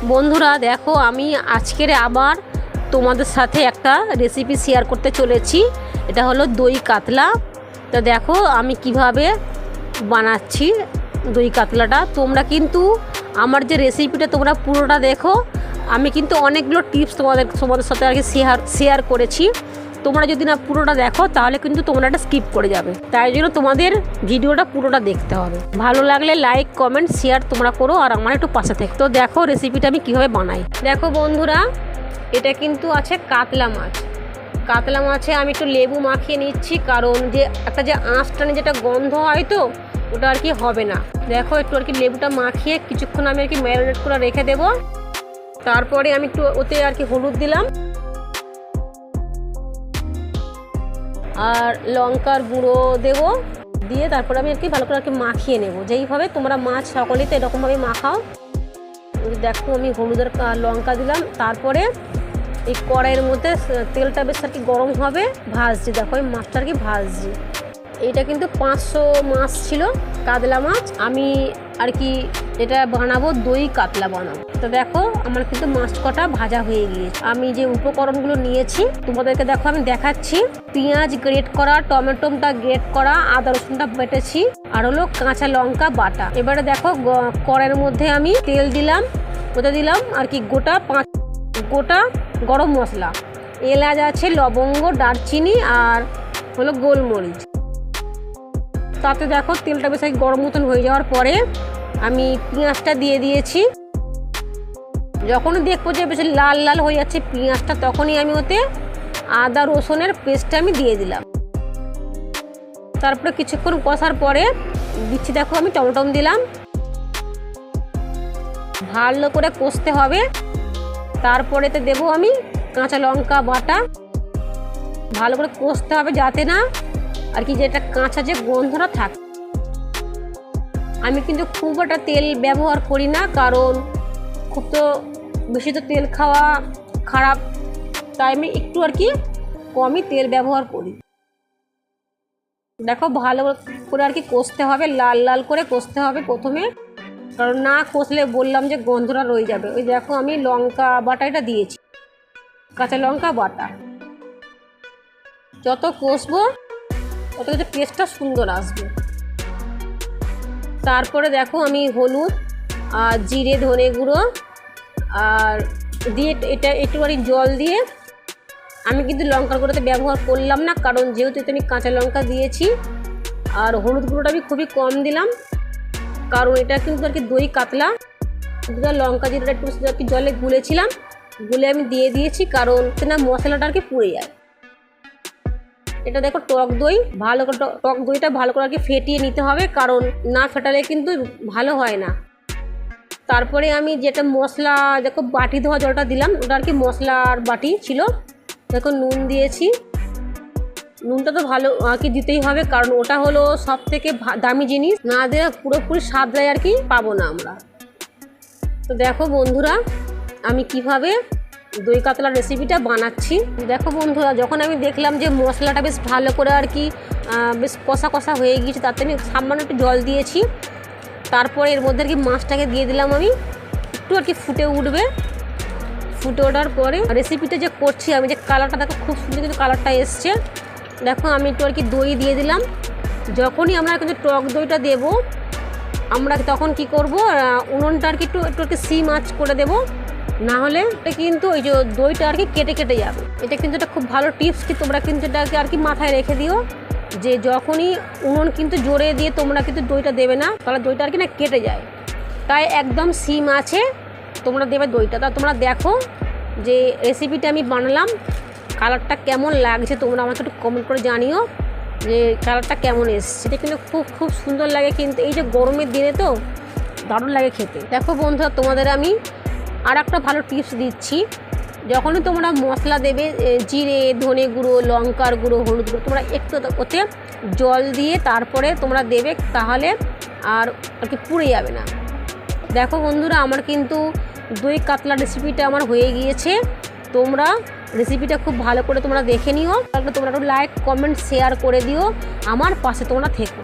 বন্ধুরা দেখো, আমি আজকের আবার তোমাদের সাথে একটা রেসিপি শেয়ার করতে চলেছি। এটা হলো দই কাতলা। তো দেখো আমি কিভাবে বানাচ্ছি দই কাতলাটা। তোমরা কিন্তু আমার যে রেসিপিটা তোমরা পুরোটা দেখো। আমি কিন্তু অনেকগুলো টিপস তোমাদের সাথে আর কি শেয়ার করেছি। তোমরা যদি না পুরোটা দেখো তাহলে কিন্তু তোমরা এটা স্কিপ করে যাবে। তাই জন্য তোমাদের ভিডিওটা পুরোটা দেখতে হবে। ভালো লাগলে লাইক কমেন্ট শেয়ার তোমরা করো, আর আমার একটু পাশে থেকে। তো দেখো রেসিপিটা আমি কীভাবে বানাই। দেখো বন্ধুরা, এটা কিন্তু আছে কাতলা মাছ। কাতলা মাছে আমি একটু লেবু মাখিয়ে নিচ্ছি, কারণ যে একটা যে আঁশটানে যেটা গন্ধ হয় তো ওটা আর কি হবে না। দেখো একটু আর কি লেবুটা মাখিয়ে কিছুক্ষণ আমি আর কি ম্যারিনেট করে রেখে দেবো। তারপরে আমি একটু ওতে আর কি হলুদ দিলাম আর লঙ্কার গুঁড়ো দেবো, দিয়ে তারপরে আমি আর কি ভালো করে আর কি মাখিয়ে নেব। যেইভাবে তোমরা মাছ সকলেই তো এরকমভাবে মাখাও। দেখো আমি হলুদের লঙ্কা দিলাম, তারপরে এই কড়াইয়ের মধ্যে তেলটা বেশ আর কি গরম হবে, ভাজছি। দেখো এই মাছটা আর কি ভাজছি। এইটা কিন্তু 500 মাছ ছিল, কাতলা মাছ। আমি আর কি এটা বানাবো, দই কাতলা বানাবো। তো দেখো আমার কিন্তু মাছ কটা ভাজা হয়ে গিয়েছে। আমি যে উপকরণগুলো নিয়েছি তোমাদেরকে দেখো আমি দেখাচ্ছি। পেঁয়াজ গ্রেট করা, টমেটোটা গ্রেট করা, আদা রসুনটা বেটেছি, আর হলো কাঁচা লঙ্কা বাটা। এবারে দেখো কড়াইয়ের মধ্যে আমি তেল দিলাম, ওতে দিলাম আর কি গোটা গরম মশলা, এলাচ আছে, লবঙ্গ, দারচিনি আর হলো গোলমরিচ। তাতে দেখো তেলটা বেশ গরম মতন হয়ে যাওয়ার পরে আমি পেঁয়াজটা দিয়ে দিয়েছি। যখনই দেখবো যে বেশ লাল লাল হয়ে যাচ্ছে পেঁয়াজটা, তখনই আমি ওতে আদা রসুনের পেস্টটা আমি দিয়ে দিলাম। তারপরে কিছুক্ষণ কষার পরে দিচ্ছি দেখো আমি টমেটো দিলাম। ভালো করে কষতে হবে। তারপরেতে দেবো আমি কাঁচা লঙ্কা বাটা। ভালো করে কষতে হবে যাতে না আর কি যেটা কাঁচা যে গন্ধটা থাকে। আমি কিন্তু খুব একটা তেল ব্যবহার করি না, কারণ খুব তো বেশি তো তেল খাওয়া খারাপ, তাই আমি একটু আর কি কমই তেল ব্যবহার করি। দেখো ভালো করে আর কি কষতে হবে, লাল লাল করে কষতে হবে প্রথমে, কারণ না কষলে বললাম যে গন্ধটা রয়ে যাবে। ওই দেখো আমি লঙ্কা বাটাটা দিয়েছি, কাঁচা লঙ্কা বাটা। যত কষবো তত কিন্তু টেস্টটা সুন্দর আসবে। তারপরে দেখো আমি হলুদ আর জিরে ধনে গুঁড়ো আর দিয়ে এটা একটুখানি জল দিয়ে, আমি কিন্তু লঙ্কার গুঁড়োতে ব্যবহার করলাম না, কারণ যেহেতু আমি কাঁচা লঙ্কা দিয়েছি। আর হলুদ গুঁড়োটা আমি খুবই কম দিলাম, কারণ এটা কিন্তু আর কি দই কাতলা। লঙ্কা জিরাটা একটু আর কি জলে গুলেছিলাম, গুলে আমি দিয়ে দিয়েছি, কারণ না মশলাটা আর কি পুড়ে যায়। এটা দেখো টক দই, ভালো করে টক দইটা ভালো করে আর কি ফেটিয়ে নিতে হবে, কারণ না ফেটালে কিন্তু ভালো হয় না। তারপরে আমি যেটা মশলা দেখো বাটি ধোয়া জলটা দিলাম, ওটা আর কি মশলার বাটি ছিল। দেখো নুন দিয়েছি, নুনটা তো ভালো আর কি দিতেই হবে, কারণ ওটা হলো সব থেকে দামি জিনিস, না দিয়ে পুরোপুরি স্বাদটাই আর কি পাবো না আমরা। তো দেখো বন্ধুরা আমি কিভাবে দই কাতলার রেসিপিটা বানাচ্ছি। দেখো বন্ধুরা, যখন আমি দেখলাম যে মশলাটা বেশ ভালো করে আর কি বেশ কষা কষা হয়ে গিয়েছে, তাতে আমি সামান্য একটু জল দিয়েছি। তারপরে এর মধ্যে আর কি মাছটাকে দিয়ে দিলাম আমি, একটু আর কি ফুটে উঠবে। ফুটে ওঠার পরে রেসিপিটা যে করছি আমি, যে কালারটা দেখো খুব সুন্দর কিন্তু কালারটা এসছে। দেখো আমি একটু আর কি দই দিয়ে দিলাম। যখনই আমরা কিন্তু টক দইটা দেবো আমরা তখন কি করব, উনুনটা আর কি একটু আর কি সিম আঁচ করে দেবো, না হলে এটা কিন্তু ওই যে দইটা আর কি কেটে কেটে যাবে। এটা কিন্তু একটা খুব ভালো টিপস, কি তোমরা কিন্তু এটাকে আর কি মাথায় রেখে দিও, যে যখনই উনুন কিন্তু জোরে দিয়ে তোমরা কিন্তু দইটা দেবে না, তাহলে দইটা আর কি না কেটে যায়। তাই একদম সিম আছে তোমরা দেবে দইটা। তা তোমরা দেখো যে রেসিপিটা আমি বানালাম, কালারটা কেমন লাগছে তোমরা আমাকে একটু কমেন্ট করে জানিও যে কালারটা কেমন এসছে। এটা কিন্তু খুব সুন্দর লাগে, কিন্তু এই যে গরমের দিনে তো দারুণ লাগে খেতে। দেখো বন্ধুরা, তোমাদের আমি আর একটা ভালো টিপস দিচ্ছি। যখনই তোমরা মশলা দেবে, জিরে ধনে গুঁড়ো, লঙ্কার গুঁড়ো, হলুদ গুঁড়ো, তোমরা একটু ওতে জল দিয়ে তারপরে তোমরা দেবে, তাহলে আর কি পুড়ে যাবে না। দেখো বন্ধুরা, আমার কিন্তু দই কাতলা রেসিপিটা আমার হয়ে গিয়েছে। তোমরা রেসিপিটা খুব ভালো করে তোমরা দেখে নিও, তাহলে তোমরা একটু লাইক কমেন্ট শেয়ার করে দিও, আমার পাশে তোমরা থেকো।